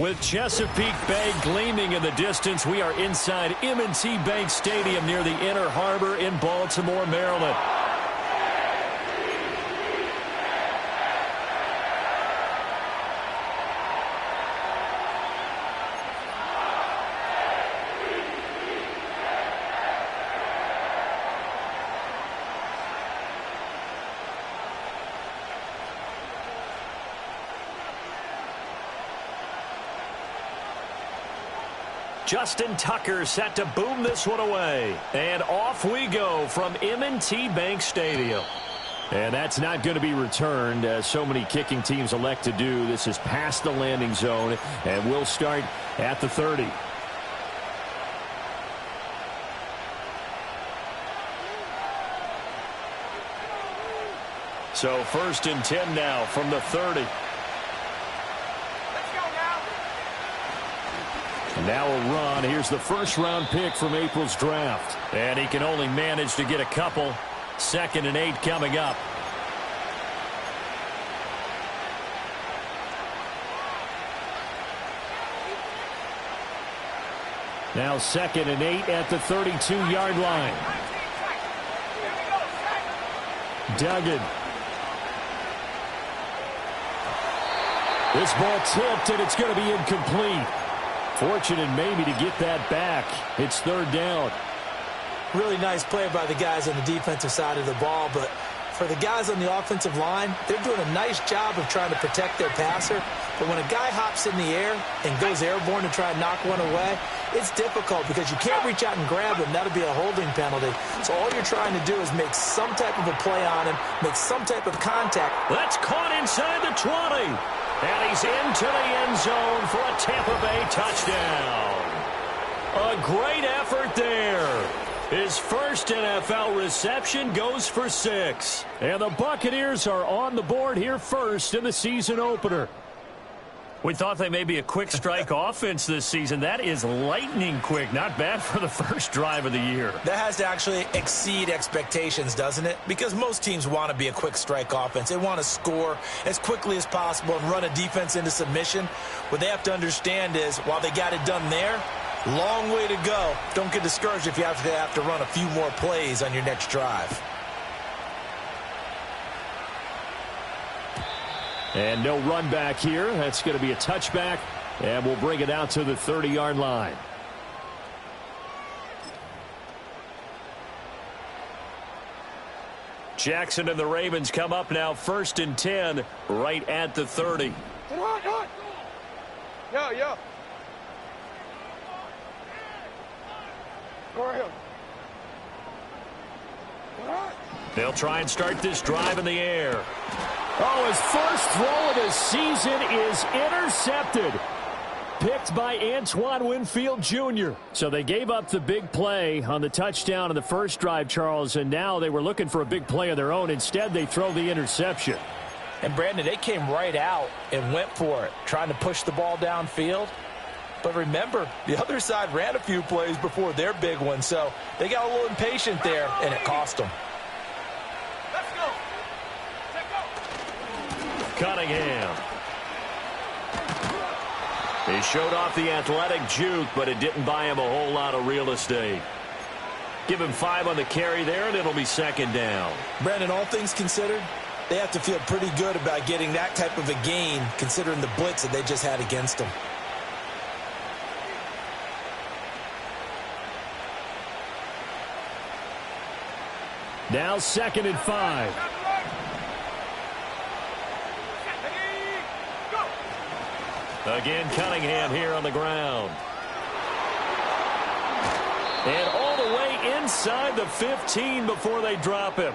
With Chesapeake Bay gleaming in the distance, we are inside M&T Bank Stadium near the Inner Harbor in Baltimore, Maryland. Justin Tucker set to boom this one away. And off we go from M&T Bank Stadium. And that's not going to be returned, as so many kicking teams elect to do. This is past the landing zone, and we'll start at the 30. So 1st and 10 now from the 30. Now a run. Here's the first-round pick from April's draft. And he can only manage to get a couple. 2nd and 8 coming up. Now 2nd and 8 at the 32-yard line. Duggan. This ball tipped, and it's going to be incomplete. Fortunate maybe to get that back. It's 3rd down. Really nice play by the guys on the defensive side of the ball, but for the guys on the offensive line, they're doing a nice job of trying to protect their passer. But when a guy hops in the air and goes airborne to try and knock one away, it's difficult because you can't reach out and grab him. That'll be a holding penalty. So all you're trying to do is make some type of a play on him, make some type of contact. That's caught inside the 20. And he's into the end zone for a Tampa Bay touchdown. A great effort there. His first NFL reception goes for 6. And the Buccaneers are on the board here first in the season opener. We thought they may be a quick strike offense this season. That is lightning quick. Not bad for the first drive of the year. That has to actually exceed expectations, doesn't it? Because most teams want to be a quick strike offense. They want to score as quickly as possible and run a defense into submission. What they have to understand is, while they got it done there, long way to go. Don't get discouraged if you have to run a few more plays on your next drive. And no run back here. That's going to be a touchback, and we'll bring it out to the 30-yard line. Jackson and the Ravens come up now 1st and 10 right at the 30. Yeah. Go ahead. They'll try and start this drive in the air. Oh, his first throw of the season is intercepted. Picked by Antoine Winfield Jr. So they gave up the big play on the touchdown in the first drive, Charles, and now they were looking for a big play of their own. Instead, they throw the interception. And, Brandon, they came right out and went for it, trying to push the ball downfield. But remember, the other side ran a few plays before their big one, so they got a little impatient there, and it cost them. Cunningham. He showed off the athletic juke, but it didn't buy him a whole lot of real estate. Give him 5 on the carry there, and it'll be 2nd down. Brandon, all things considered, they have to feel pretty good about getting that type of a gain, considering the blitz that they just had against them. Now 2nd and 5. Again, Cunningham here on the ground. And all the way inside the 15 before they drop him.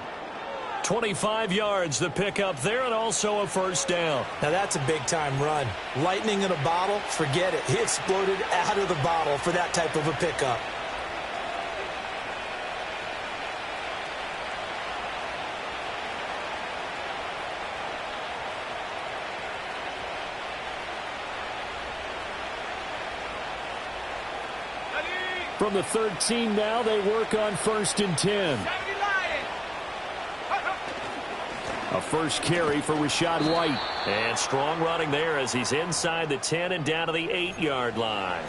25 yards the pickup there, and also a 1st down. Now that's a big-time run. Lightning in a bottle, forget it. He exploded out of the bottle for that type of a pickup. From the 13 now, they work on 1st and 10. A first carry for Rachaad White. And strong running there as he's inside the 10 and down to the 8-yard line.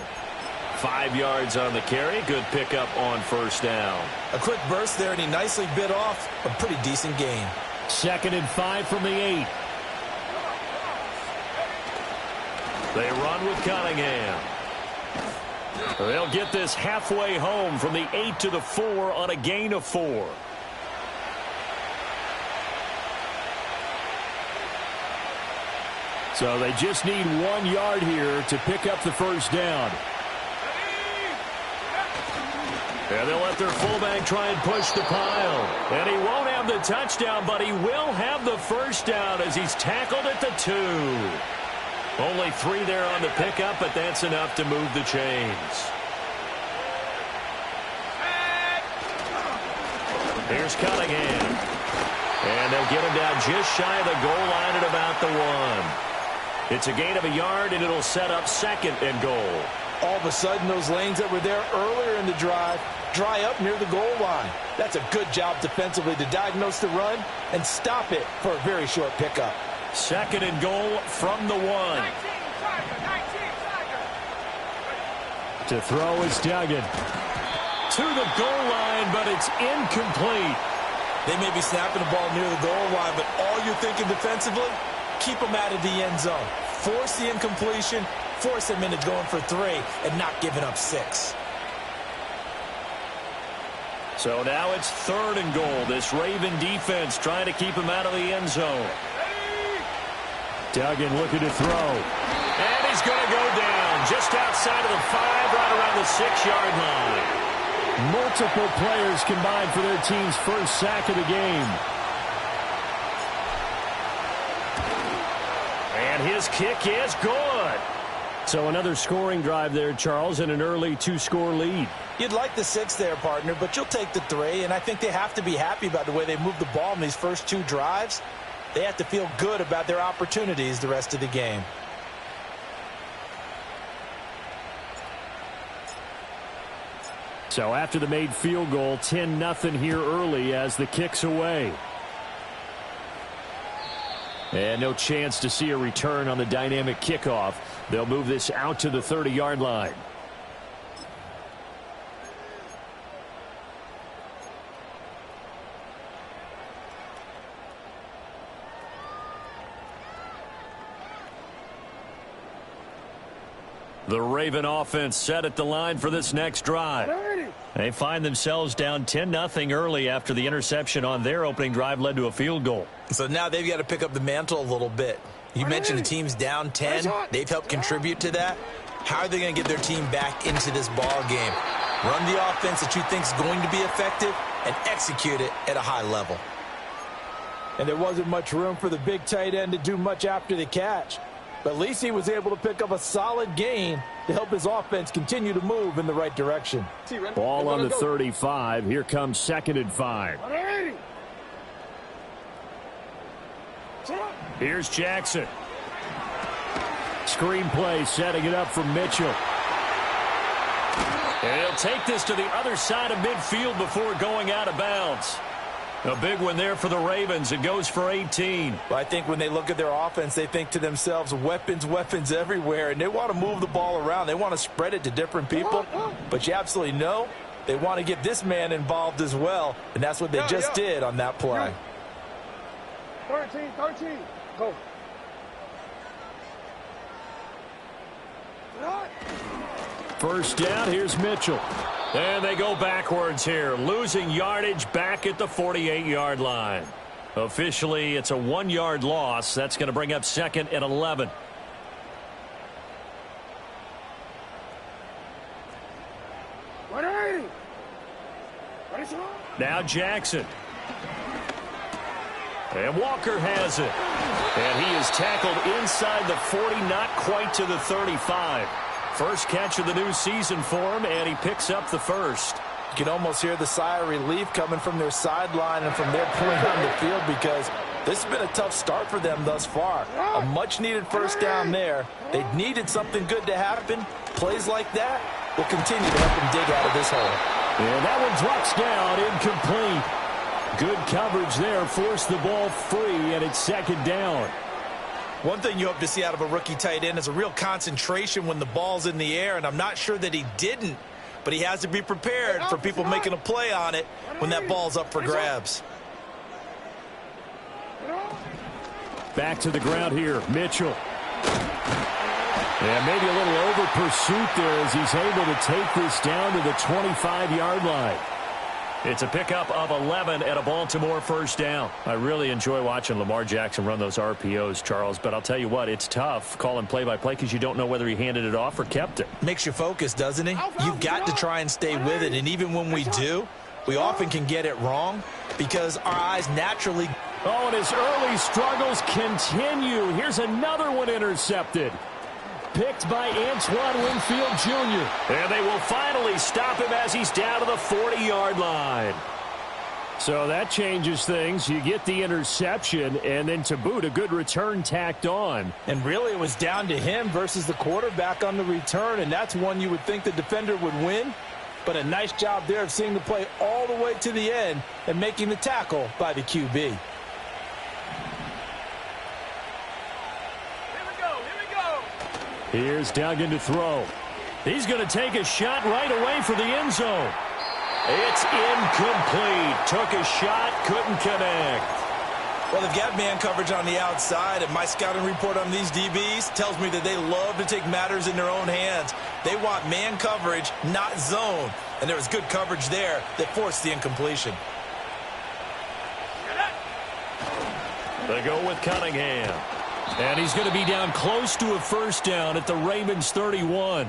5 yards on the carry. Good pickup on first down. A quick burst there, and he nicely bit off a pretty decent gain. 2nd and 5 from the 8. They run with Cunningham. They'll get this halfway home from the 8 to the 4 on a gain of 4. So they just need 1 yard here to pick up the first down. And they'll let their fullback try and push the pile. And he won't have the touchdown, but he will have the first down as he's tackled at the 2. Only 3 there on the pickup, but that's enough to move the chains. Here's Cunningham. And they'll get him down just shy of the goal line at about the 1. It's a gain of a yard, and it'll set up 2nd and goal. All of a sudden, those lanes that were there earlier in the drive dry up near the goal line. That's a good job defensively to diagnose the run and stop it for a very short pickup. 2nd and goal from the 1. To throw is Duggan. To the goal line, but it's incomplete. They may be snapping the ball near the goal line, but all you're thinking defensively, keep them out of the end zone. Force the incompletion, force them into going for 3, and not giving up 6. So now it's 3rd and goal. This Raven defense trying to keep him out of the end zone. Duggan looking to throw. And he's going to go down just outside of the 5, right around the 6-yard line. Multiple players combined for their team's first sack of the game. And his kick is good. So another scoring drive there, Charles, and an early 2-score lead. You'd like the 6 there, partner, but you'll take the 3, and I think they have to be happy about the way they moved the ball in these first 2 drives. They have to feel good about their opportunities the rest of the game. So after the made field goal, 10-0 here early as the kick's away. And no chance to see a return on the dynamic kickoff. They'll move this out to the 30-yard line. The Raven offense set at the line for this next drive. They find themselves down 10-0 early after the interception on their opening drive led to a field goal. So now they've got to pick up the mantle a little bit. You mentioned the team's down 10. They've helped contribute to that. How are they going to get their team back into this ball game? Run the offense that you think is going to be effective and execute it at a high level. And there wasn't much room for the big tight end to do much after the catch. But at least he was able to pick up a solid gain to help his offense continue to move in the right direction. Ball on the 35. Here comes 2nd and 5. Here's Jackson. Screen play setting it up for Mitchell. And he'll take this to the other side of midfield before going out of bounds. A big one there for the Ravens. It goes for 18. Well, I think when they look at their offense, they think to themselves, weapons, weapons everywhere. And they want to move the ball around. They want to spread it to different people. But you absolutely know they want to get this man involved as well. And that's what they just did on that play. 13, go. First down, here's Mitchell. And they go backwards here, losing yardage back at the 48-yard line. Officially, it's a 1-yard loss. That's going to bring up 2nd and 11. Now Jackson. And Walker has it. And he is tackled inside the 40, not quite to the 35. First catch of the new season for him, and he picks up the first. You can almost hear the sigh of relief coming from their sideline and from their point on the field because this has been a tough start for them thus far. A much-needed first down there. They needed something good to happen. Plays like that will continue to help them dig out of this hole. And that one drops down incomplete. Good coverage there. Forced the ball free, and it's second down. One thing you hope to see out of a rookie tight end is a real concentration when the ball's in the air, and I'm not sure that he didn't, but he has to be prepared for people making a play on it when that ball's up for grabs. Back to the ground here, Mitchell. And maybe a little over pursuit there as he's able to take this down to the 25-yard line. It's a pickup of 11 and a Baltimore first down. I really enjoy watching Lamar Jackson run those RPOs, Charles, but I'll tell you what, it's tough calling play-by-play because you don't know whether he handed it off or kept it. Makes you focus, doesn't he? You've got to try and stay with it, and even when we do, we often can get it wrong because our eyes naturally... Oh, and his early struggles continue. Here's another one intercepted. Picked by Antoine Winfield Jr. And they will finally stop him as he's down to the 40-yard line. So that changes things. You get the interception, and then to boot, a good return tacked on. And really, it was down to him versus the quarterback on the return, and that's one you would think the defender would win. But a nice job there of seeing the play all the way to the end and making the tackle by the QB. Here's Duggan to throw. He's going to take a shot right away for the end zone. It's incomplete. Took a shot, couldn't connect. Well, they've got man coverage on the outside, and my scouting report on these DBs tells me that they love to take matters in their own hands. They want man coverage, not zone. And there was good coverage there that forced the incompletion. They go with Cunningham. And he's going to be down close to a first down at the Ravens 31.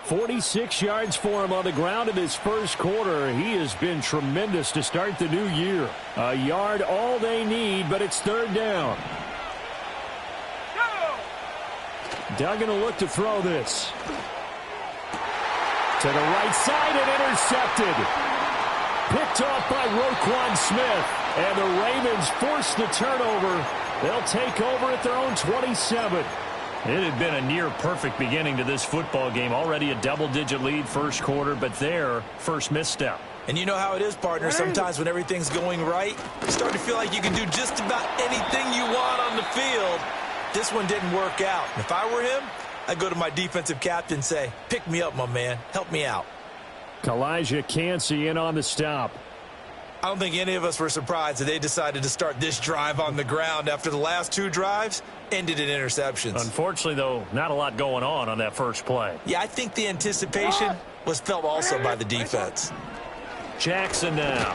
46 yards for him on the ground in his first quarter. He has been tremendous to start the new year. A yard all they need, but it's third down. Duggan will look to throw this. To the right side and intercepted. Picked off by Roquan Smith. And the Ravens force the turnover. They'll take over at their own 27. It had been a near-perfect beginning to this football game. Already a double-digit lead first quarter, but their first misstep. And you know how it is, partner. Sometimes when everything's going right, you start to feel like you can do just about anything you want on the field. This one didn't work out. If I were him, I'd go to my defensive captain and say, pick me up, my man. Help me out. Kalijah Cansey in on the stop. I don't think any of us were surprised that they decided to start this drive on the ground after the last two drives ended in interceptions. Unfortunately, though, not a lot going on that first play. Yeah, I think the anticipation was felt also by the defense. Jackson now.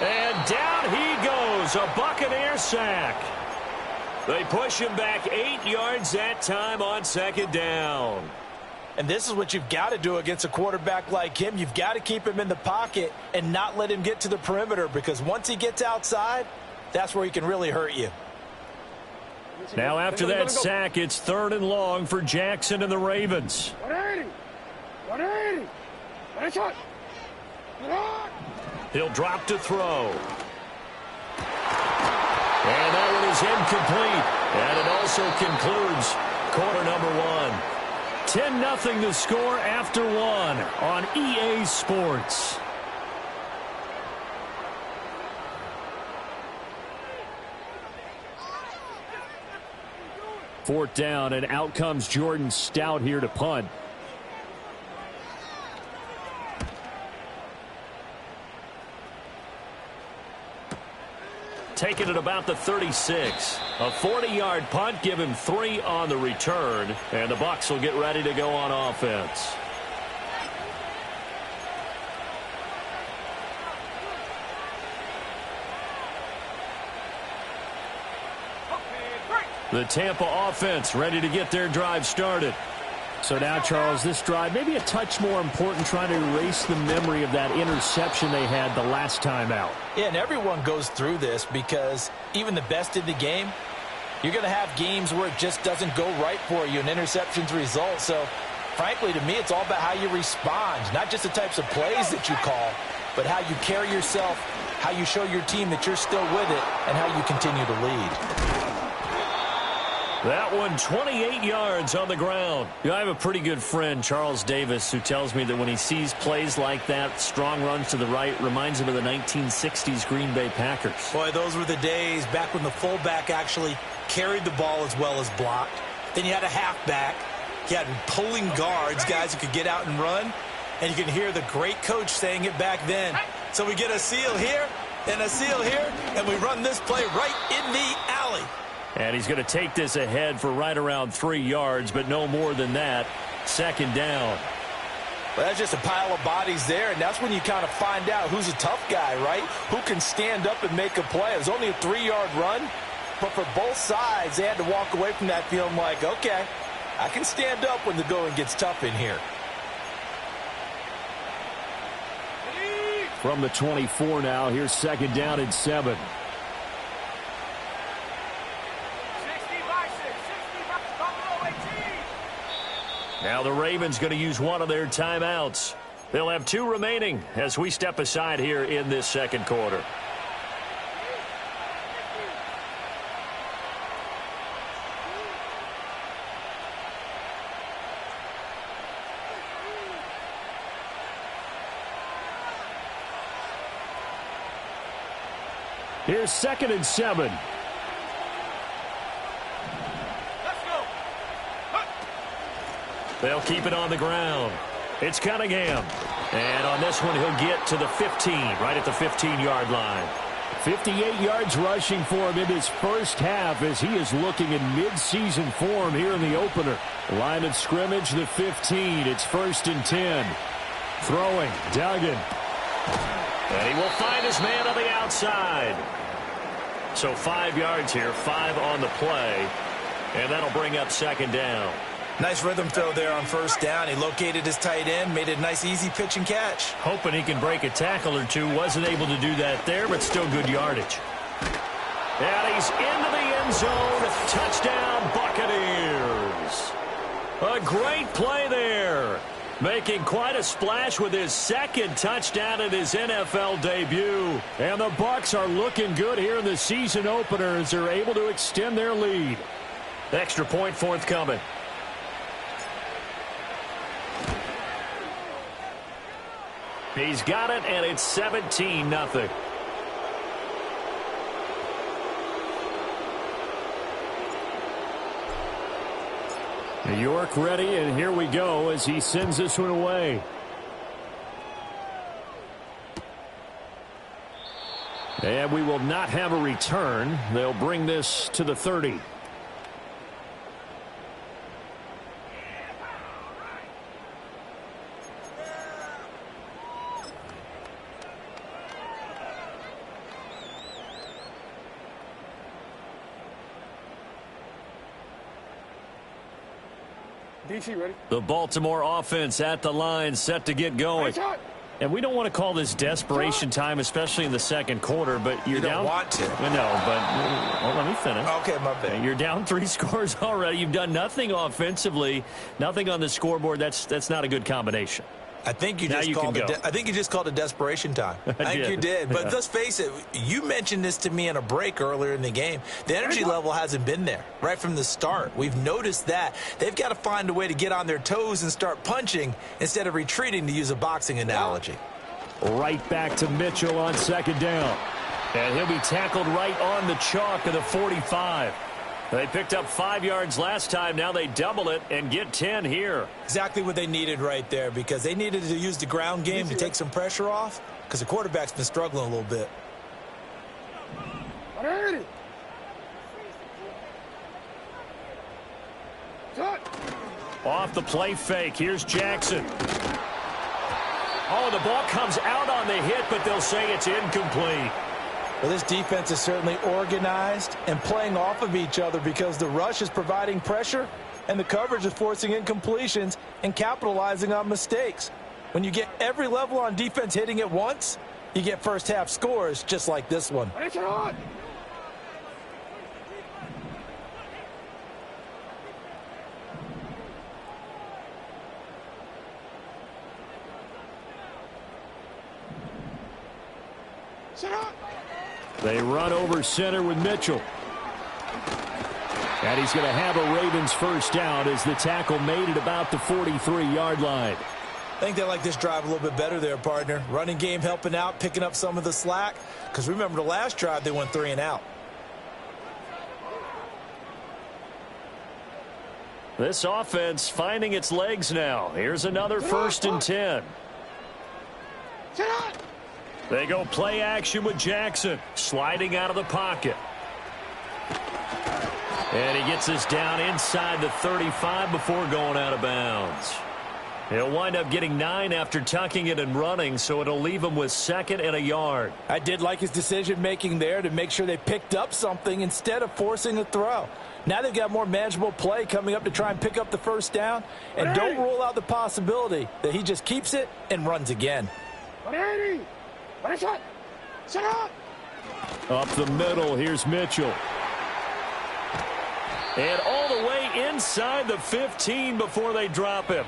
And down he goes, a Buccaneer sack. They push him back 8 yards that time on second down. And this is what you've got to do against a quarterback like him. You've got to keep him in the pocket and not let him get to the perimeter, because once he gets outside, that's where he can really hurt you. Now after that sack, it's third and long for Jackson and the Ravens. 180. 180. Nice shot. He'll drop to throw. And that one is incomplete. And it also concludes quarter number one. 10-0 the score after one on EA Sports. Fourth down, and out comes Jordan Stout here to punt. Taking it about the 36. A 40-yard punt, give him 3 on the return, and the Bucs will get ready to go on offense. The Tampa offense ready to get their drive started. So now, Charles, this drive maybe a touch more important, trying to erase the memory of that interception they had the last time out. Yeah, and everyone goes through this because even the best in the game, you're going to have games where it just doesn't go right for you, and interceptions result. So, frankly, to me, it's all about how you respond, not just the types of plays that you call, but how you carry yourself, how you show your team that you're still with it, and how you continue to lead. That one 28 yards on the ground. You know, I have a pretty good friend, Charles Davis, who tells me that when he sees plays like that, strong runs to the right, reminds him of the 1960s Green Bay Packers. Boy, those were the days back when the fullback actually carried the ball as well as blocked. Then you had a halfback. You had pulling guards, guys who could get out and run. And you can hear the great coach saying it back then. So we get a seal here and a seal here, and we run this play right in the alley. And he's going to take this ahead for right around 3 yards, but no more than that. Second down. Well, that's just a pile of bodies there, and that's when you kind of find out who's a tough guy, right? Who can stand up and make a play. It was only a 3-yard run, but for both sides, they had to walk away from that feeling like, okay, I can stand up when the going gets tough in here. From the 24 now, here's second down and 7. Now the Ravens going to use one of their timeouts. They'll have 2 remaining as we step aside here in this second quarter. Here's second and 7. They'll keep it on the ground. It's Cunningham. And on this one, he'll get to the 15, right at the 15-yard line. 58 yards rushing for him in his first half as he is looking in mid-season form here in the opener. Line of scrimmage, the 15. It's first and 10. Throwing, Duggan. And he will find his man on the outside. So 5 yards here, 5 on the play. And that'll bring up second down. Nice rhythm throw there on first down. He located his tight end, made it a nice easy pitch and catch. Hoping he can break a tackle or two. Wasn't able to do that there, but still good yardage. And he's into the end zone. Touchdown, Buccaneers. A great play there. Making quite a splash with his second touchdown in his NFL debut. And the Bucs are looking good here in the season opener as they're able to extend their lead. Extra point forthcoming. He's got it, and it's 17-0. York ready, and here we go as he sends this one away. And we will not have a return. They'll bring this to the 30. DC ready. The Baltimore offense at the line, set to get going. And we don't want to call this desperation time, especially in the second quarter, but you're down. You don't want to. No, but well, let me finish. Okay, my bad. You're down 3 scores already. You've done nothing offensively, nothing on the scoreboard. That's not a good combination. I think you just called it. I think you just called it desperation time. I think you did. But let's face it. You mentioned this to me in a break earlier in the game. The energy level hasn't been there right from the start. We've noticed that. They've got to find a way to get on their toes and start punching instead of retreating, to use a boxing analogy. Right back to Mitchell on second down. And he'll be tackled right on the chalk of the 45. They picked up 5 yards last time. Now they double it and get 10 here. Exactly what they needed right there, because they needed to use the ground game to take some pressure off, because the quarterback's been struggling a little bit. Off the play fake. Here's Jackson. Oh, the ball comes out on the hit, but they'll say it's incomplete. Well, this defense is certainly organized and playing off of each other, because the rush is providing pressure and the coverage is forcing incompletions and capitalizing on mistakes. When you get every level on defense hitting at once, you get first half scores just like this one. They run over center with Mitchell. And he's going to have a Ravens first down as the tackle made at about the 43-yard line. I think they like this drive a little bit better there, partner. Running game helping out, picking up some of the slack. Because remember the last drive, they went 3 and out. This offense finding its legs now. Here's another 1st and 10. They go play action with Jackson, sliding out of the pocket. And he gets this down inside the 35 before going out of bounds. He'll wind up getting 9 after tucking it and running, so it'll leave him with 2nd and a yard. I did like his decision-making there to make sure they picked up something instead of forcing a throw. Now they've got more manageable play coming up to try and pick up the first down. And don't rule out the possibility that he just keeps it and runs again. Up the middle, here's Mitchell. And all the way inside the 15 before they drop him.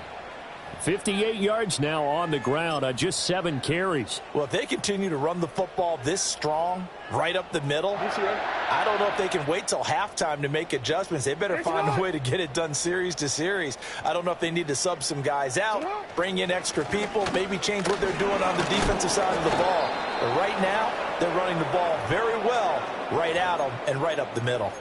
58 yards now on the ground on just 7 carries. Well, if they continue to run the football this strong, right up the middle, I don't know if they can wait till halftime to make adjustments. They better find a way to get it done series to series. I don't know if they need to sub some guys out, bring in extra people, maybe change what they're doing on the defensive side of the ball. But right now, they're running the ball very well right at them and right up the middle.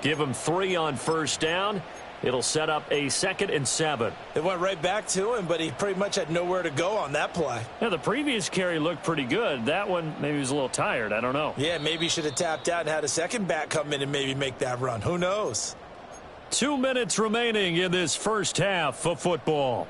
Give them 3 on first down. It'll set up a 2nd and 7. It went right back to him, but he pretty much had nowhere to go on that play. Yeah, the previous carry looked pretty good. That one, maybe he was a little tired. I don't know. Yeah, maybe he should have tapped out and had a second back come in and maybe make that run. Who knows? 2 minutes remaining in this first half of football.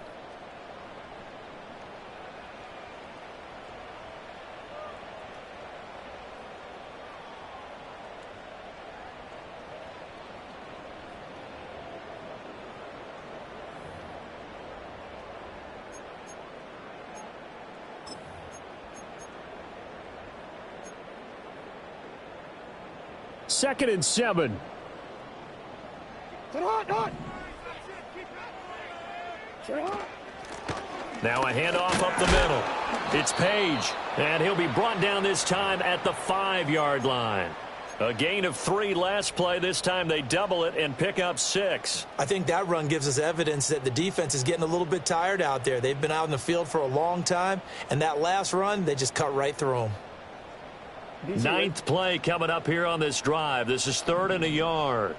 Second and 7. Now a handoff up the middle. It's Page, and he'll be brought down this time at the 5-yard line. A gain of 3 last play. This time they double it and pick up 6. I think that run gives us evidence that the defense is getting a little bit tired out there. They've been out in the field for a long time, and that last run, they just cut right through them. 9th play coming up here on this drive. This is 3rd and a yard.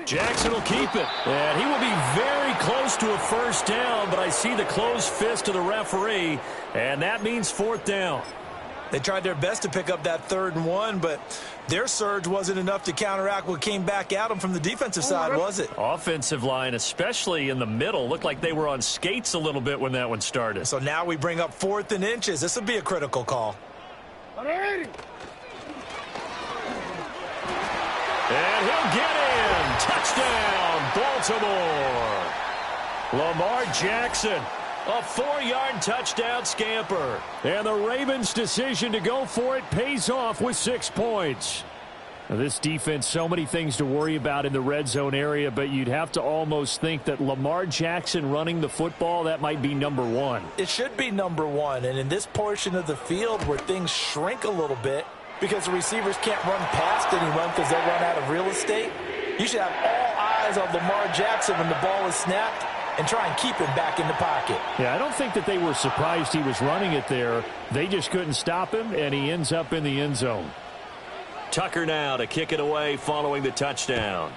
Jackson will keep it. And he will be very close to a first down, but I see the closed fist of the referee, and that means 4th down. They tried their best to pick up that 3rd and 1, but their surge wasn't enough to counteract what came back at them from the defensive side, was it? Offensive line, especially in the middle, looked like they were on skates a little bit when that one started. So now we bring up 4th and inches. This will be a critical call. And he'll get in. Touchdown, Baltimore. Lamar Jackson, a 4-yard touchdown scamper. And the Ravens' decision to go for it pays off with 6 points. Now, this defense, so many things to worry about in the red zone area, but you'd have to almost think that Lamar Jackson running the football, that might be number 1. It should be number 1, and in this portion of the field where things shrink a little bit because the receivers can't run past anyone because they'll run out of real estate, you should have all eyes on Lamar Jackson when the ball is snapped and try and keep him back in the pocket. Yeah, I don't think that they were surprised he was running it there. They just couldn't stop him, and he ends up in the end zone. Tucker now to kick it away following the touchdown.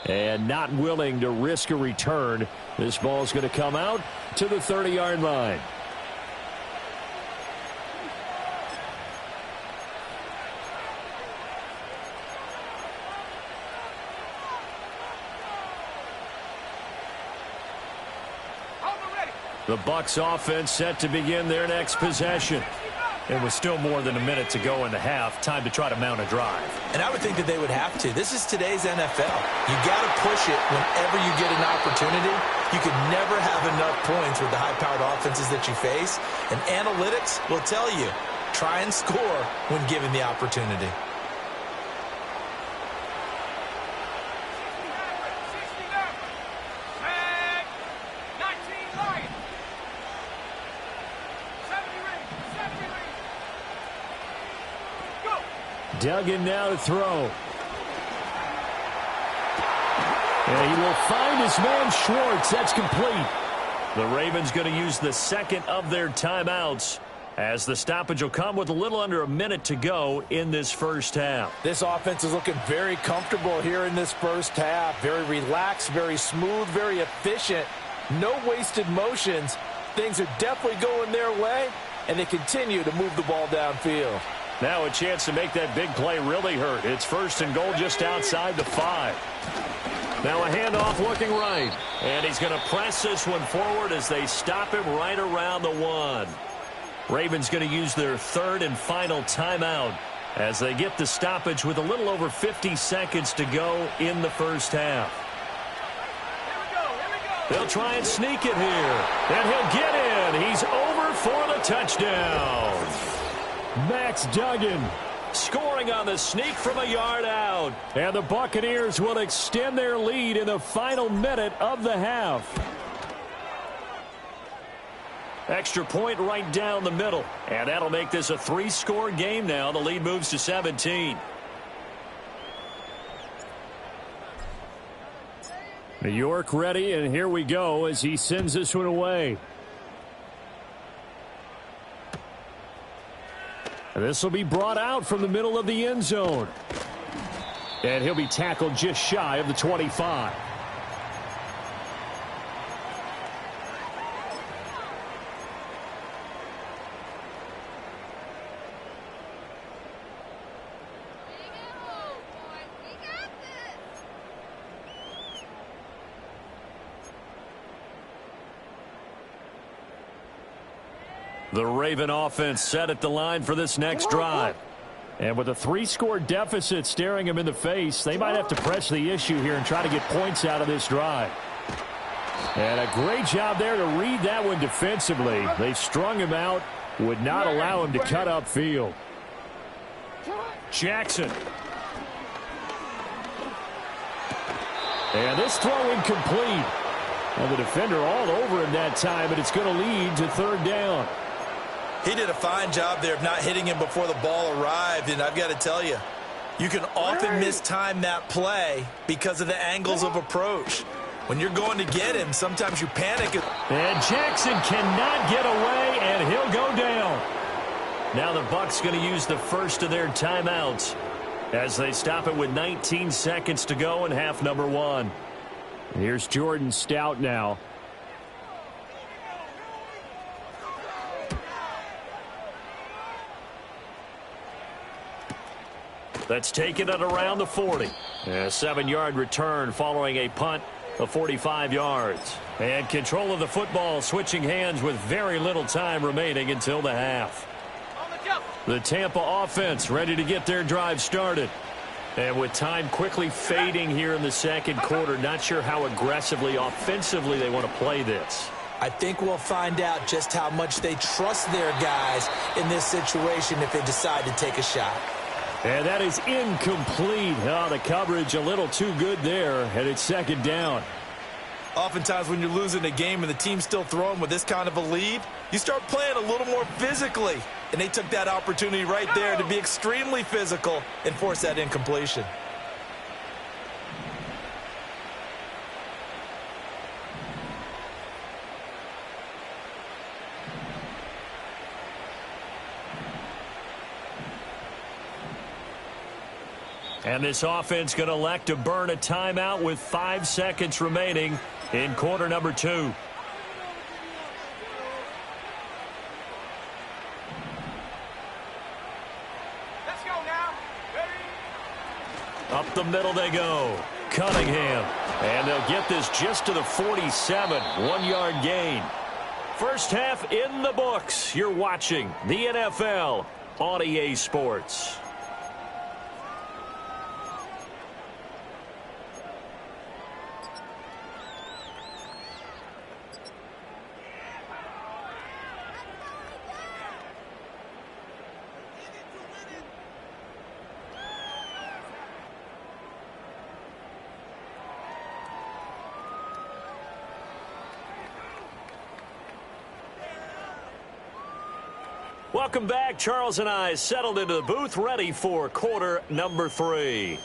And not willing to risk a return. This ball's going to come out to the 30-yard line. The Bucs offense set to begin their next possession. And with still more than a minute to go in the half, time to try to mount a drive. And I would think that they would have to. This is today's NFL. You got to push it whenever you get an opportunity. You could never have enough points with the high-powered offenses that you face. And analytics will tell you, try and score when given the opportunity. Duggan now to throw. And he will find his man Schwartz. That's complete. The Ravens going to use the second of their timeouts, as the stoppage will come with a little under a minute to go in this first half. This offense is looking very comfortable here in this first half. Very relaxed, very smooth, very efficient. No wasted motions. Things are definitely going their way, and they continue to move the ball downfield. Now a chance to make that big play really hurt. It's first and goal just outside the 5. Now a handoff looking right. And he's going to press this one forward as they stop him right around the 1. Ravens going to use their third and final timeout as they get the stoppage with a little over 50 seconds to go in the first half. They'll try and sneak it here. And he'll get in. He's over for the touchdown. Max Duggan scoring on the sneak from a yard out. And the Buccaneers will extend their lead in the final minute of the half. Extra point right down the middle. And that'll make this a 3-score game now. The lead moves to 17. New York ready, and here we go as he sends this one away. This will be brought out from the middle of the end zone. And he'll be tackled just shy of the 25. The Raven offense set at the line for this next drive. And with a 3-score deficit staring him in the face, they might have to press the issue here and try to get points out of this drive. And a great job there to read that one defensively. They strung him out, would not allow him to cut upfield. Jackson. And this throw incomplete. And the defender all over him that time, but it's going to lead to third down. He did a fine job there of not hitting him before the ball arrived, and I've got to tell you, you can often mistime that play because of the angles of approach. When you're going to get him, sometimes you panic. And Jackson cannot get away, and he'll go down. Now the Bucs going to use the first of their timeouts as they stop it with 19 seconds to go in half number 1. Here's Jordan Stout now. That's taken at around the 40. A 7-yard return following a punt of 45 yards. And control of the football switching hands with very little time remaining until the half. The Tampa offense ready to get their drive started. And with time quickly fading here in the second quarter, not sure how aggressively, offensively they want to play this. I think we'll find out just how much they trust their guys in this situation if they decide to take a shot. And that is incomplete. Oh, the coverage a little too good there, and it's second down. Oftentimes when you're losing a game and the team's still throwing with this kind of a lead, you start playing a little more physically. And they took that opportunity right there to be extremely physical and force that incompletion. And this offense going to elect to burn a timeout with 5 seconds remaining in quarter number 2. Let's go now. Ready? Up the middle they go. Cunningham. And they'll get this just to the 47. 1-yard gain. First half in the books. You're watching the NFL on EA Sports. Welcome back. Charles and I settled into the booth, ready for quarter number 3.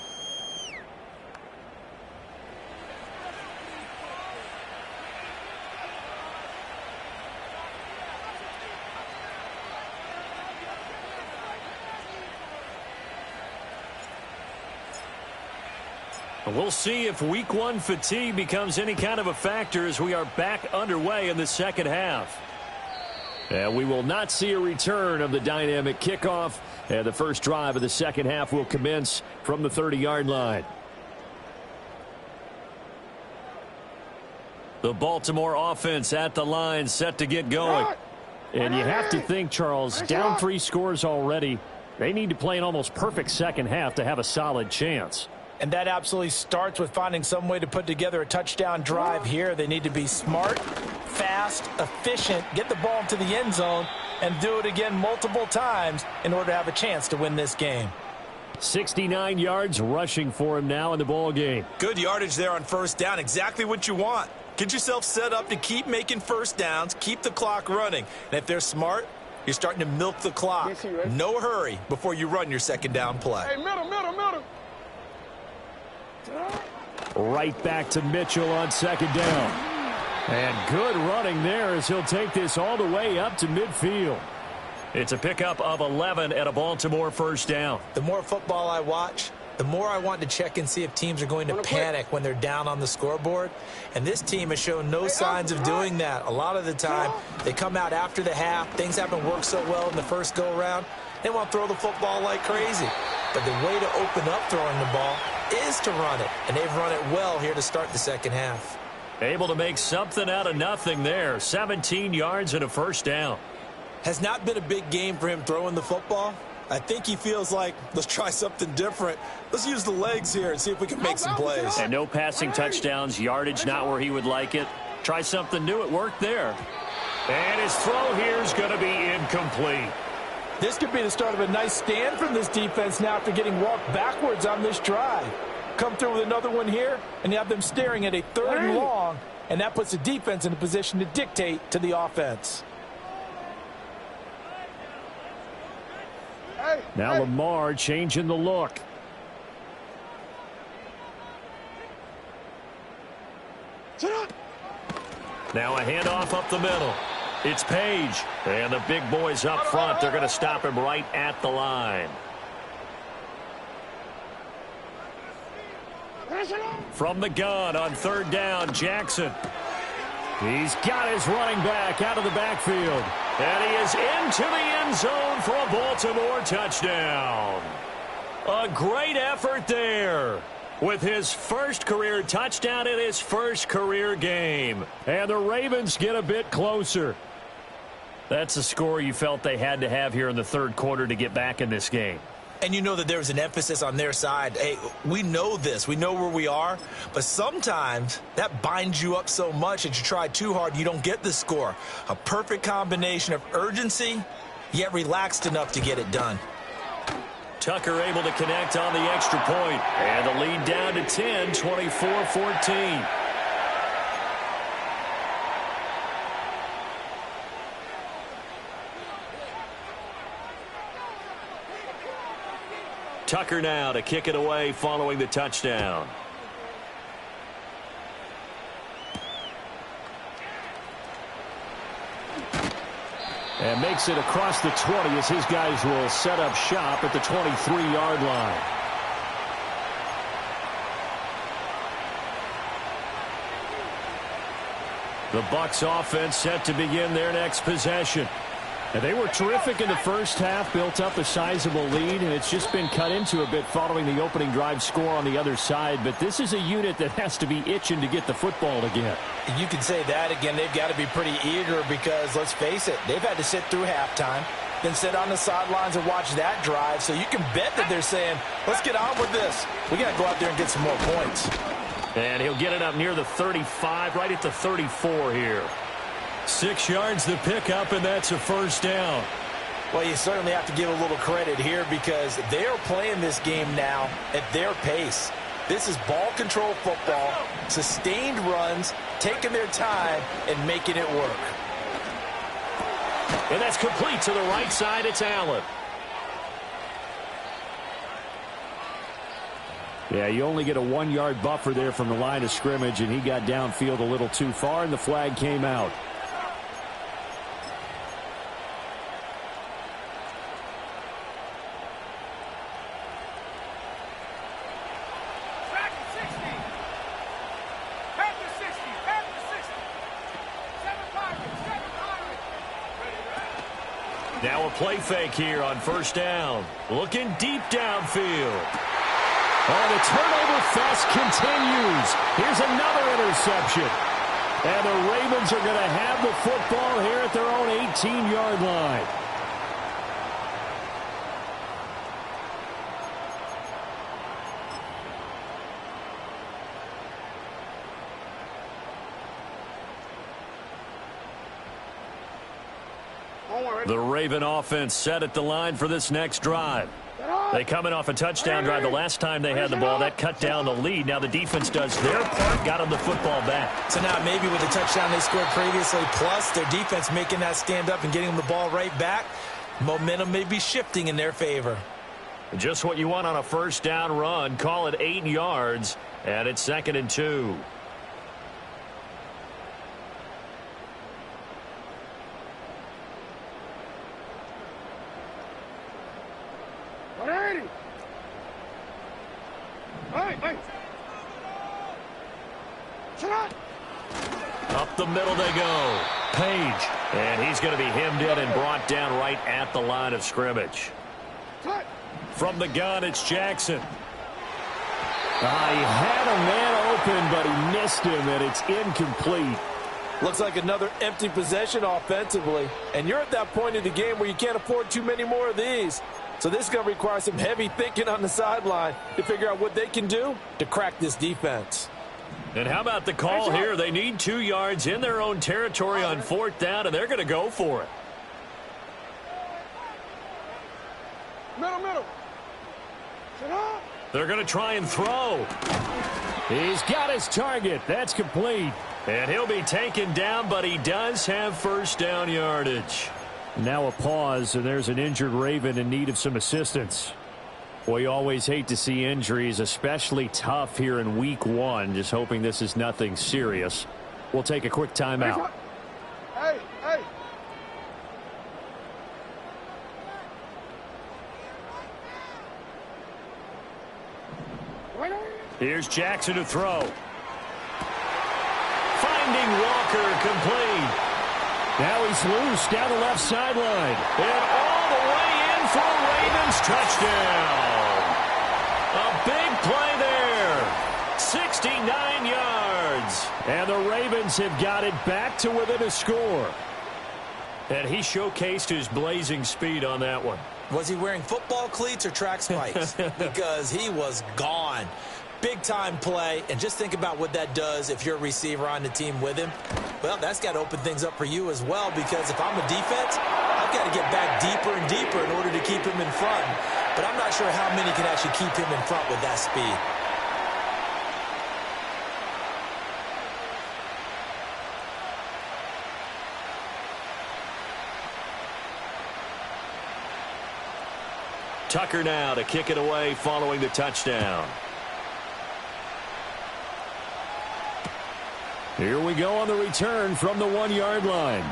We'll see if week 1 fatigue becomes any kind of a factor as we are back underway in the second half. And we will not see a return of the dynamic kickoff. And the first drive of the second half will commence from the 30-yard line. The Baltimore offense at the line, set to get going. And you have to think, Charles, down 3 scores already. They need to play an almost perfect second half to have a solid chance. And that absolutely starts with finding some way to put together a touchdown drive here. They need to be smart, fast, efficient, get the ball into the end zone, and do it again multiple times in order to have a chance to win this game. 69 yards rushing for him now in the ball game. Good yardage there on first down. Exactly what you want. Get yourself set up to keep making first downs, keep the clock running. And if they're smart, you're starting to milk the clock. No hurry before you run your second down play. Hey, middle. Right back to Mitchell on second down. And good running there as he'll take this all the way up to midfield. It's a pickup of 11 at a Baltimore first down. The more football I watch, the more I want to check and see if teams are going to panic when they're down on the scoreboard. And this team has shown no signs of doing that. A lot of the time, they come out after the half. Things haven't worked so well in the first go-around. They want to throw the football like crazy. But the way to open up throwing the ball is to run it. And they've run it well here to start the second half. Able to make something out of nothing there. 17 yards and a first down. Has not been a big game for him throwing the football. I think he feels like, let's try something different. Let's use the legs here and see if we can make some plays. And no passing touchdowns, yardage not where he would like it. Try something new. It worked there. And his throw here is going to be incomplete. This could be the start of a nice stand from this defense now after getting walked backwards on this drive. Come through with another one here, and you have them staring at a 3rd and long, and that puts the defense in a position to dictate to the offense. Now Lamar changing the look. Now a handoff up the middle. It's Page. And the big boys up front, they're going to stop him right at the line. From the gun on 3rd down, Jackson. He's got his running back out of the backfield. And he is into the end zone for a Baltimore touchdown. A great effort there with his first career touchdown in his first career game. And the Ravens get a bit closer. That's a score you felt they had to have here in the 3rd quarter to get back in this game. And you know that there's an emphasis on their side. Hey, we know this. We know where we are. But sometimes that binds you up so much that you try too hard, you don't get the score. A perfect combination of urgency, yet relaxed enough to get it done. Tucker able to connect on the extra point. And the lead down to 10, 24-14. Tucker now to kick it away following the touchdown. And makes it across the 20 as his guys will set up shop at the 23-yard line. The Bucs offense set to begin their next possession. And they were terrific in the first half, built up a sizable lead, and it's just been cut into a bit following the opening drive score on the other side. But this is a unit that has to be itching to get the football again. You can say that again. They've got to be pretty eager because, let's face it, they've had to sit through halftime, then sit on the sidelines and watch that drive. So you can bet that they're saying, let's get on with this. We got to go out there and get some more points. And he'll get it up near the 35, right at the 34 here. 6 yards the pickup, and that's a first down. Well, you certainly have to give a little credit here because they are playing this game now at their pace. This is ball control football, sustained runs, taking their time and making it work. And that's complete to the right side. It's Allen. Yeah, you only get a 1-yard buffer there from the line of scrimmage, and he got downfield a little too far, and the flag came out. Now a play fake here on first down. Looking deep downfield. Oh, the turnover fest continues. Here's another interception. And the Ravens are going to have the football here at their own 18-yard line. The Raven offense set at the line for this next drive. They coming off a touchdown drive the last time they had the ball. That cut down the lead. Now the defense does their part, got them the football back. So now maybe with the touchdown they scored previously, plus their defense making that stand up and getting them the ball right back, momentum may be shifting in their favor. Just what you want on a first down run. Call it 8 yards, and it's 2nd and 2. Up the middle they go. Page. And he's going to be hemmed in and brought down right at the line of scrimmage. From the gun, it's Jackson. He had a man open, but he missed him, and it's incomplete. Looks like another empty possession offensively. And you're at that point in the game where you can't afford too many more of these. So this is going to require some heavy thinking on the sideline to figure out what they can do to crack this defense. And how about the call here? They need 2 yards in their own territory on 4th down, and they're going to go for it. Middle. They're going to try and throw. He's got his target. That's complete. And he'll be taken down, but he does have first down yardage. Now a pause, and there's an injured Raven in need of some assistance. Boy, you always hate to see injuries, especially tough here in week 1. Just hoping this is nothing serious. We'll take a quick timeout. Hey. Here's Jackson to throw. Finding Walker, complete. Now he's loose down the left sideline. And all the way in for a Ravens touchdown. A big play there. 69 yards. And the Ravens have got it back to within a score. And he showcased his blazing speed on that one. Was he wearing football cleats or track spikes? Because he was gone. Big-time play, and just think about what that does if you're a receiver on the team with him. Well, that's got to open things up for you as well, because if I'm a defense, I've got to get back deeper and deeper in order to keep him in front. But I'm not sure how many can actually keep him in front with that speed. Tucker now to kick it away following the touchdown. Here we go on the return from the 1-yard line.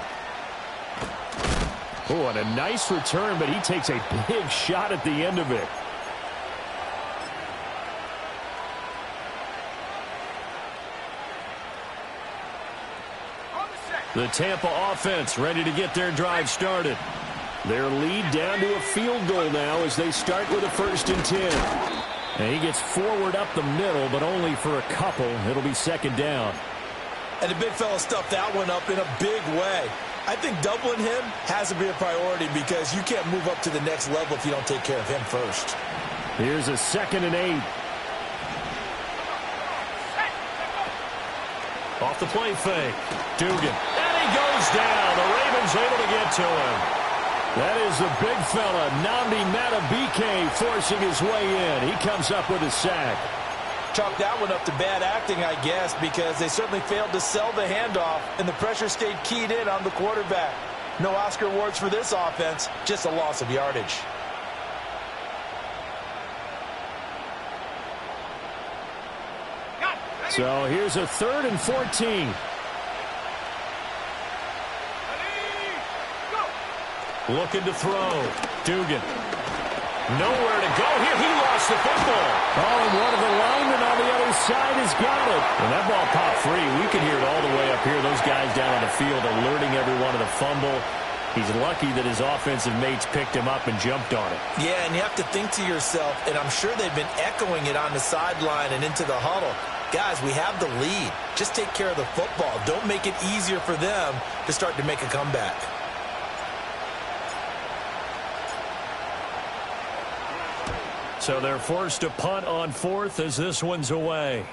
Oh, and a nice return, but he takes a big shot at the end of it. The Tampa offense ready to get their drive started. Their lead down to a field goal now as they start with a 1st and 10. And he gets forward up the middle, but only for a couple. It'll be 2nd down. And the big fella stuffed that one up in a big way. I think doubling him has to be a priority because you can't move up to the next level if you don't take care of him first. Here's a 2nd and 8. Off the play fake. Dugan. And he goes down. The Ravens able to get to him. That is the big fella, Nnamdi Madubuike, forcing his way in. He comes up with a sack. Chalk that one up to bad acting, I guess, because they certainly failed to sell the handoff, and the pressure stayed keyed in on the quarterback. No Oscar awards for this offense, just a loss of yardage. So here's a 3rd and 14. Looking to throw. Dugan. Nowhere to go here. He lost the football. Oh, and one of the linemen on the other side has got it. And that ball popped free. We can hear it all the way up here. Those guys down on the field alerting everyone of the fumble. He's lucky that his offensive mates picked him up and jumped on it. Yeah, and you have to think to yourself, and I'm sure they've been echoing it on the sideline and into the huddle. Guys, we have the lead. Just take care of the football. Don't make it easier for them to start to make a comeback. So they're forced to punt on 4th as this one's away.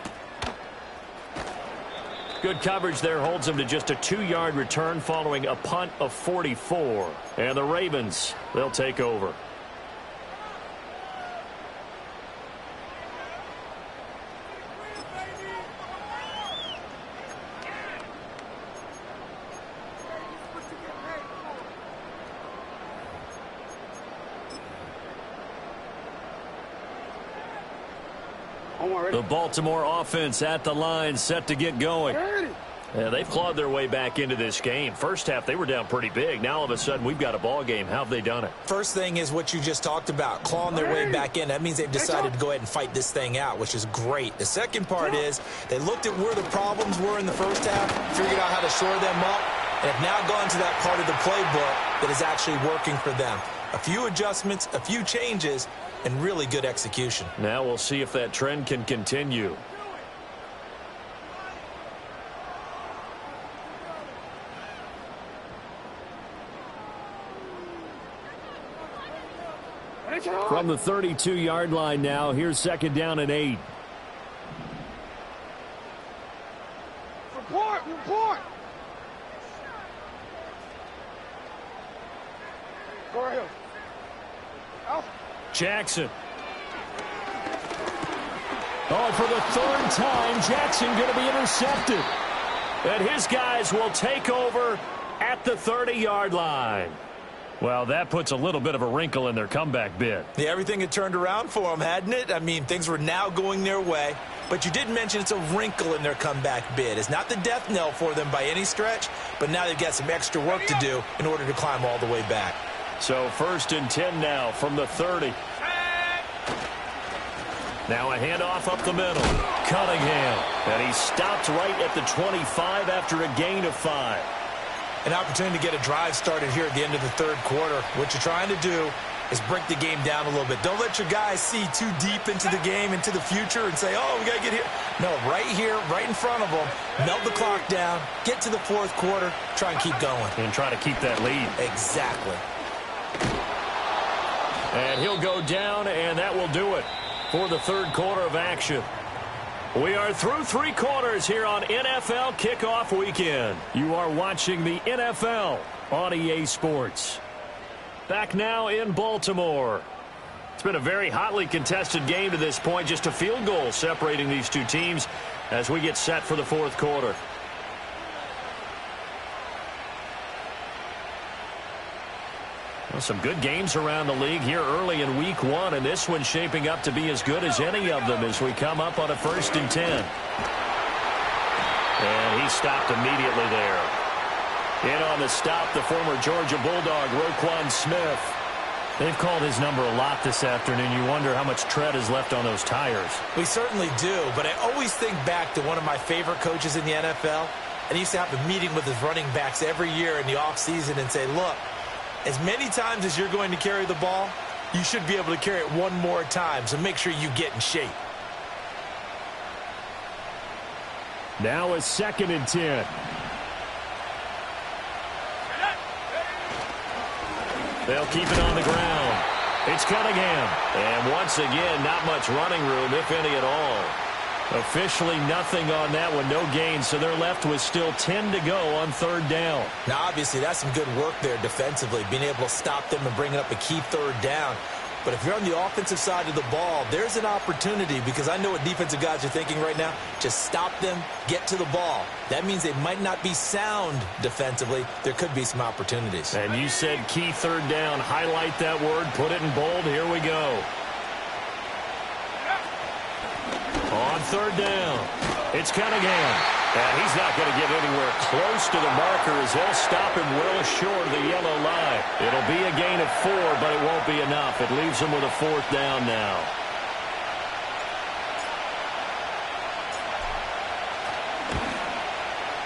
Good coverage there holds them to just a 2-yard return following a punt of 44. And the Ravens, they'll take over. The Baltimore offense at the line, set to get going. Yeah, they've clawed their way back into this game. First half, they were down pretty big. Now, all of a sudden, we've got a ball game. How have they done it? First thing is what you just talked about, clawing their way back in. That means they've decided to go ahead and fight this thing out, which is great. The second part is they looked at where the problems were in the first half, figured out how to shore them up, and have now gone to that part of the playbook that is actually working for them. A few adjustments, a few changes, and really good execution. Now we'll see if that trend can continue. From the 32-yard line now, here's 2nd down and 8. Report! Go right here. Out. Jackson. Oh, for the 3rd time, Jackson going to be intercepted. And his guys will take over at the 30-yard line. Well, that puts a little bit of a wrinkle in their comeback bid. Yeah, everything had turned around for them, hadn't it? I mean, things were now going their way. But you did mention it's a wrinkle in their comeback bid. It's not the death knell for them by any stretch, but now they've got some extra work to do in order to climb all the way back. So 1st and 10 now from the 30. Now a handoff up the middle. Cunningham. And he stopped right at the 25 after a gain of 5. An opportunity to get a drive started here at the end of the 3rd quarter. What you're trying to do is break the game down a little bit. Don't let your guys see too deep into the game, into the future, and say, oh, we got to get here. No, right here, right in front of them, melt the clock down, get to the 4th quarter, try and keep going. And try to keep that lead. Exactly. And he'll go down, and that will do it for the 3rd quarter of action. We are through 3 quarters here on NFL Kickoff Weekend. You are watching the NFL on EA Sports. Back now in Baltimore. It's been a very hotly contested game to this point. Just a field goal separating these two teams as we get set for the 4th quarter. Well, some good games around the league here early in week 1, and this one's shaping up to be as good as any of them as we come up on a 1st and 10. And he stopped immediately there. In on the stop, the former Georgia Bulldog, Roquan Smith. They've called his number a lot this afternoon. You wonder how much tread is left on those tires. We certainly do, but I always think back to one of my favorite coaches in the NFL, and he used to have a meeting with his running backs every year in the offseason and say, look, as many times as you're going to carry the ball, you should be able to carry it one more time, so make sure you get in shape. Now a 2nd and 10. They'll keep it on the ground. It's Cunningham. And once again, not much running room, if any at all. Officially nothing on that one, no gain, so they're left with still 10 to go on 3rd down. Now, obviously, that's some good work there defensively, being able to stop them and bring up a key 3rd down. But if you're on the offensive side of the ball, there's an opportunity, because I know what defensive guys are thinking right now. Just stop them, get to the ball. That means they might not be sound defensively. There could be some opportunities. And you said key third down. Highlight that word. Put it in bold. Here we go. On third down, it's Cunningham. And he's not going to get anywhere close to the marker as they'll stop him well short of the yellow line. It'll be a gain of 4, but it won't be enough. It leaves him with a 4th down now.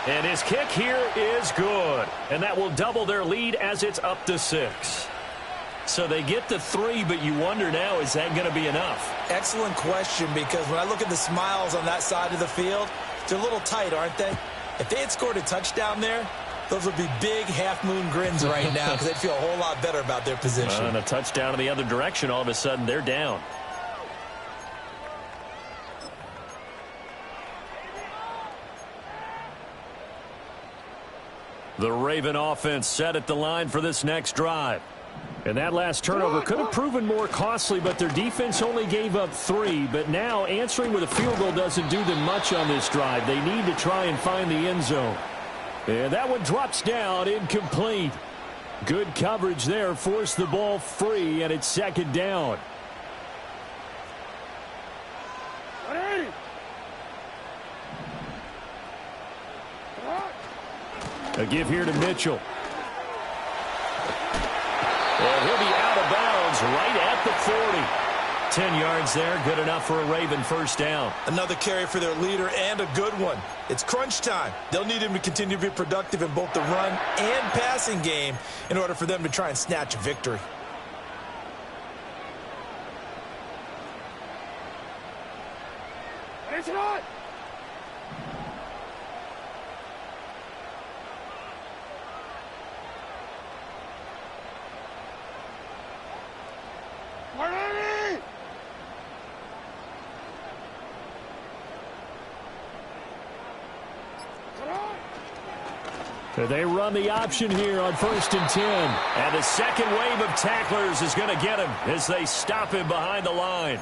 And his kick here is good. And that will double their lead as it's up to 6. So they get to 3, but you wonder now, is that going to be enough? Excellent question, because when I look at the smiles on that side of the field, they're a little tight, aren't they? If they had scored a touchdown there, those would be big half-moon grins right now, because they'd feel a whole lot better about their position. And a touchdown in the other direction, all of a sudden they're down. The Raven offense set at the line for this next drive. And that last turnover could have proven more costly, but their defense only gave up 3. But now answering with a field goal doesn't do them much on this drive. They need to try and find the end zone. And that one drops down, incomplete. Good coverage there, forced the ball free, and it's 2nd down. A give here to Mitchell. And he'll be out of bounds right at the 40. 10 yards there, good enough for a Raven 1st down. Another carry for their leader, and a good one. It's crunch time. They'll need him to continue to be productive in both the run and passing game in order for them to try and snatch a victory. It's not. They run the option here on 1st and 10. And the second wave of tacklers is going to get him as they stop him behind the line.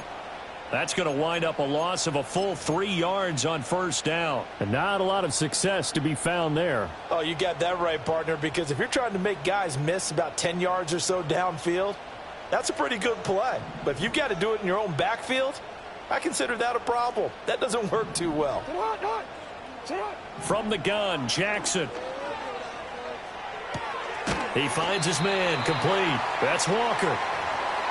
That's going to wind up a loss of a full 3 yards on 1st down. And not a lot of success to be found there. Oh, you got that right, partner, because if you're trying to make guys miss about 10 yards or so downfield, that's a pretty good play. But if you've got to do it in your own backfield, I consider that a problem. That doesn't work too well. From the gun, Jackson. He finds his man, complete. That's Walker.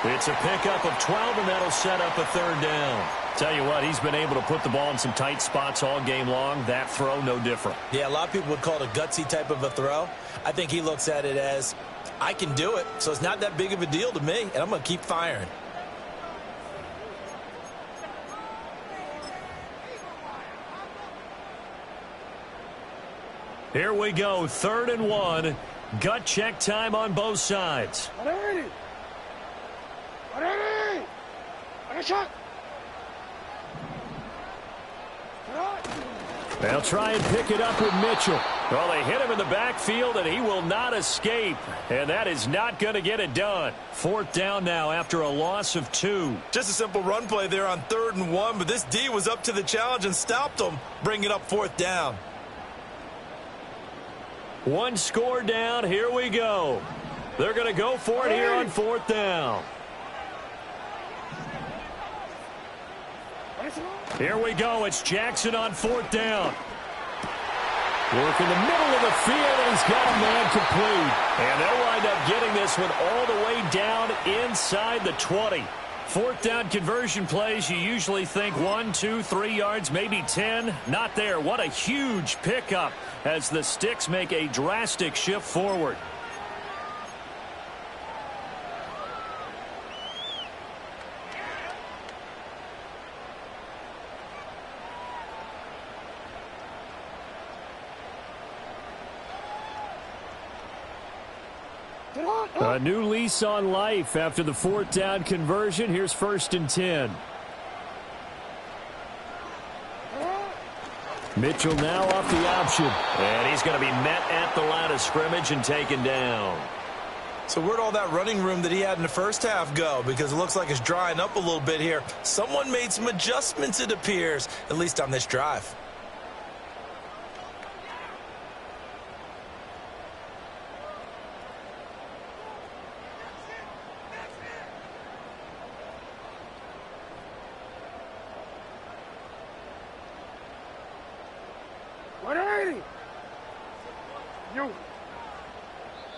It's a pickup of 12, and that'll set up a 3rd down. Tell you what, he's been able to put the ball in some tight spots all game long. That throw, no different. Yeah, a lot of people would call it a gutsy type of a throw. I think he looks at it as, I can do it, so it's not that big of a deal to me, and I'm going to keep firing. Here we go, 3rd and 1. Gut check time on both sides. They'll try and pick it up with Mitchell. Well, they hit him in the backfield, and he will not escape. And that is not going to get it done. 4th down now after a loss of 2. Just a simple run play there on 3rd and 1, but this D was up to the challenge and stopped them, bringing up 4th down. 1 score down. Here we go. They're going to go for it here on 4th down. Here we go. It's Jackson on 4th down. Work in the middle of the field, and he's got a man complete. And they'll wind up getting this one all the way down inside the 20. 4th down conversion plays, you usually think 1, 2, 3 yards, maybe 10. Not there. What a huge pickup as the Sticks make a drastic shift forward. A new lease on life after the 4th down conversion. Here's 1st and 10. Mitchell now off the option. And he's going to be met at the line of scrimmage and taken down. So where'd all that running room that he had in the first half go? Because it looks like it's drying up a little bit here. Someone made some adjustments, it appears, at least on this drive.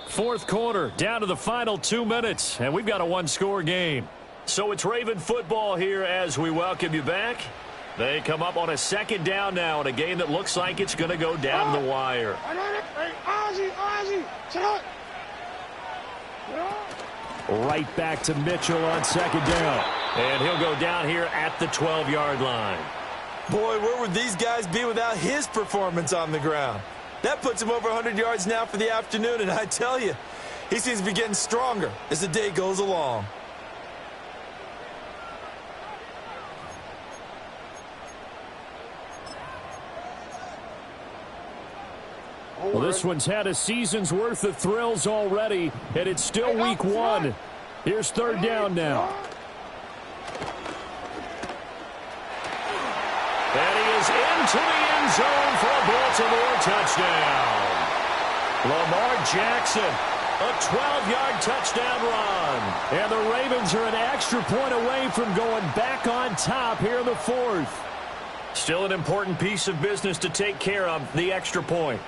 Fourth quarter, down to the final 2 minutes, and we've got a one-score game. So it's Raven football here as we welcome you back. They come up on a second down now in a game that looks like it's going to go down to the wire. Right back to Mitchell on second down. And he'll go down here at the 12-yard line. Boy, where would these guys be without his performance on the ground? That puts him over 100 yards now for the afternoon, and I tell you, he seems to be getting stronger as the day goes along. Well, this one's had a season's worth of thrills already, and it's still week one. Here's third down now. And he is into the end zone for a Baltimore touchdown. Lamar Jackson, a 12-yard touchdown run. And the Ravens are an extra point away from going back on top here in the fourth. Still an important piece of business to take care of, the extra point.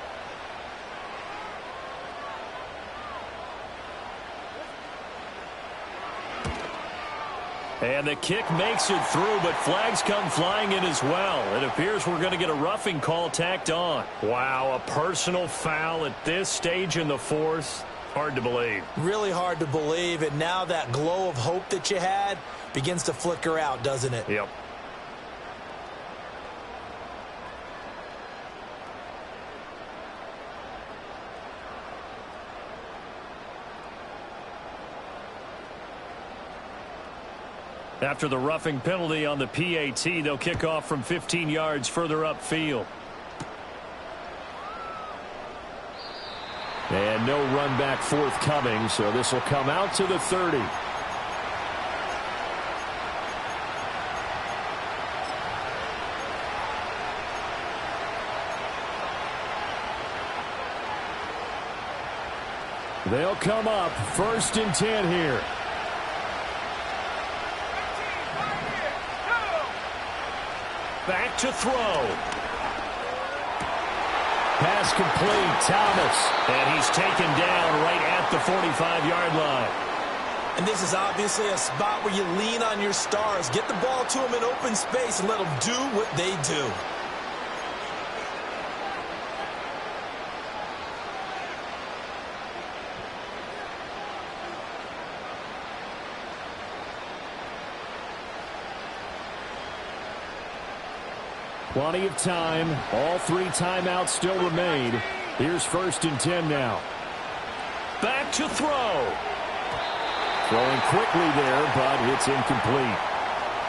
And the kick makes it through, but flags come flying in as well. It appears we're going to get a roughing call tacked on. Wow, a personal foul at this stage in the fourth. Hard to believe. Really hard to believe, and now that glow of hope that you had begins to flicker out, doesn't it? Yep. After the roughing penalty on the PAT, they'll kick off from 15 yards further upfield. And no run back forthcoming, so this will come out to the 30. They'll come up 1st and 10 here. Back to throw. Pass complete, Thomas. And he's taken down right at the 45-yard line. And this is obviously a spot where you lean on your stars. Get the ball to them in open space and let them do what they do. Plenty of time. All 3 timeouts still remain. Here's 1st and 10 now. Back to throw. Throwing quickly there, but it's incomplete.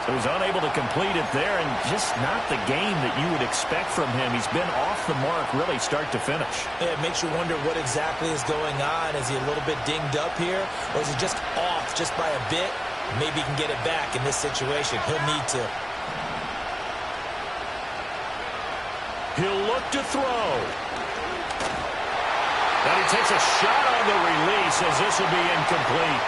So he's unable to complete it there, and just not the game that you would expect from him. He's been off the mark really start to finish. Yeah, it makes you wonder what exactly is going on. Is he a little bit dinged up here, or is he just off just by a bit? Maybe he can get it back in this situation. He'll need to. He'll look to throw. And he takes a shot on the release as this will be incomplete.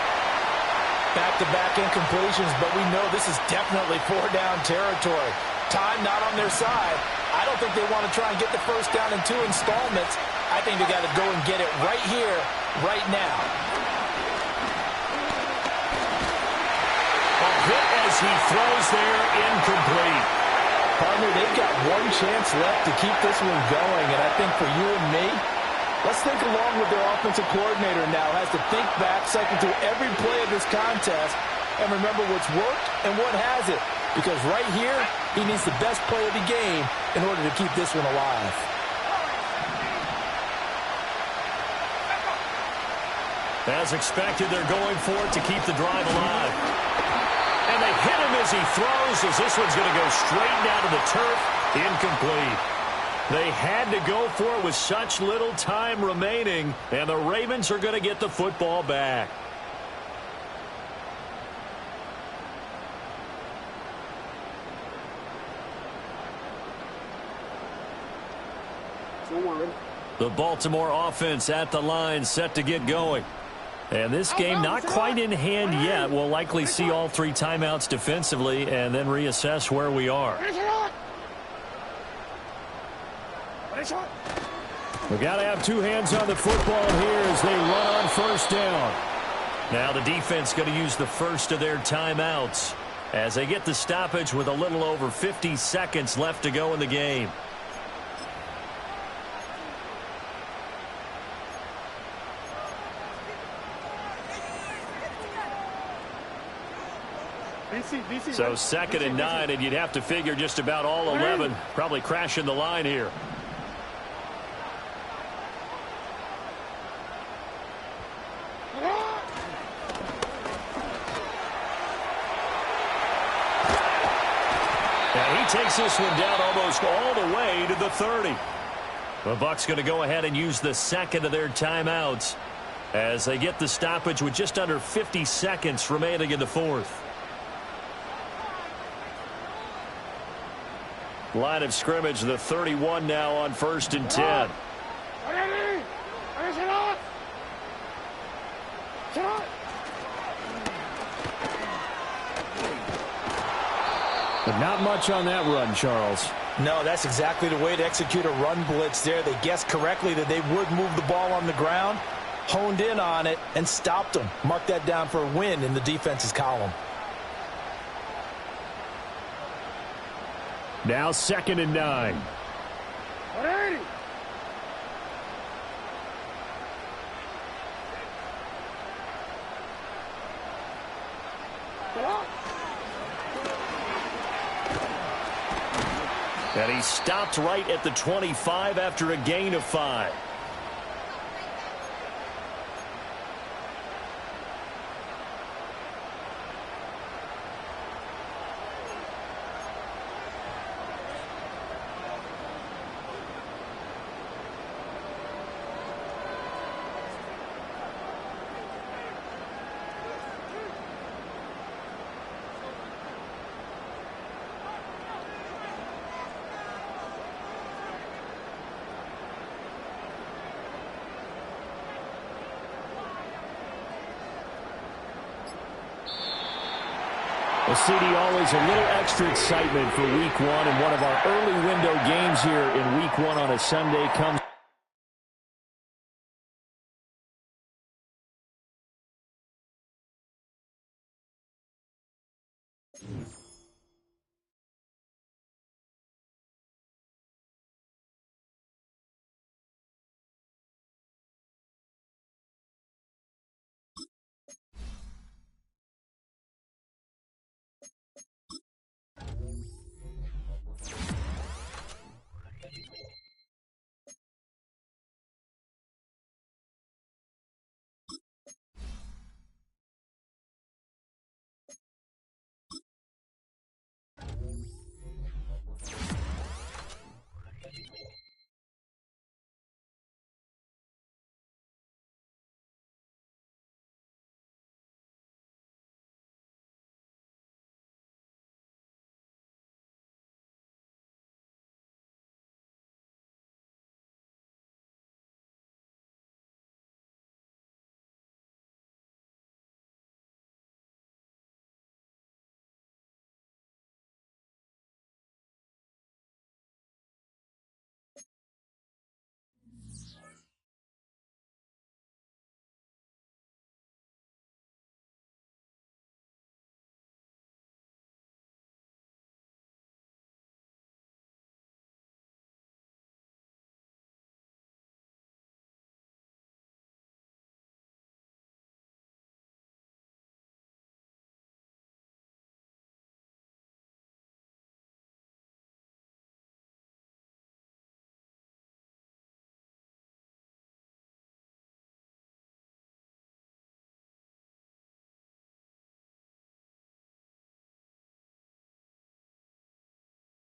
Back-to-back incompletions, but we know this is definitely 4-down territory. Time not on their side. I don't think they want to try and get the first down in 2 installments. I think they got to go and get it right here, right now. A hit as he throws there, incomplete. Partner, they've got one chance left to keep this one going, and I think for you and me, let's think along with their offensive coordinator now. Has to think back, cycle through every play of this contest, and remember what's worked and what hasn't. Because right here, he needs the best play of the game in order to keep this one alive. As expected, they're going for it to keep the drive alive. And they hit him as he throws, as this one's going to go straight down to the turf. Incomplete. They had to go for it with such little time remaining, and the Ravens are going to get the football back. The Baltimore offense at the line, set to get going. And this game not quite in hand yet. We'll likely see all 3 timeouts defensively and then reassess where we are. We got to have 2 hands on the football here as they run on first down. Now the defense going to use the first of their timeouts as they get the stoppage with a little over 50 seconds left to go in the game. So 2nd and 9, and you'd have to figure just about all 11 probably crashing the line here. And he takes this one down almost all the way to the 30. The Bucs going to go ahead and use the 2nd of their timeouts as they get the stoppage with just under 50 seconds remaining in the 4th. Line of scrimmage, the 31 now on 1st and 10. But not much on that run, Charles. No, that's exactly the way to execute a run blitz there. They guessed correctly that they would move the ball on the ground, honed in on it, and stopped them. Mark that down for a win in the defense's column. Now 2nd and 9. 180. And he stopped right at the 25 after a gain of 5. Well, CD, always a little extra excitement for Week 1, and one of our early window games here in Week 1 on a Sunday comes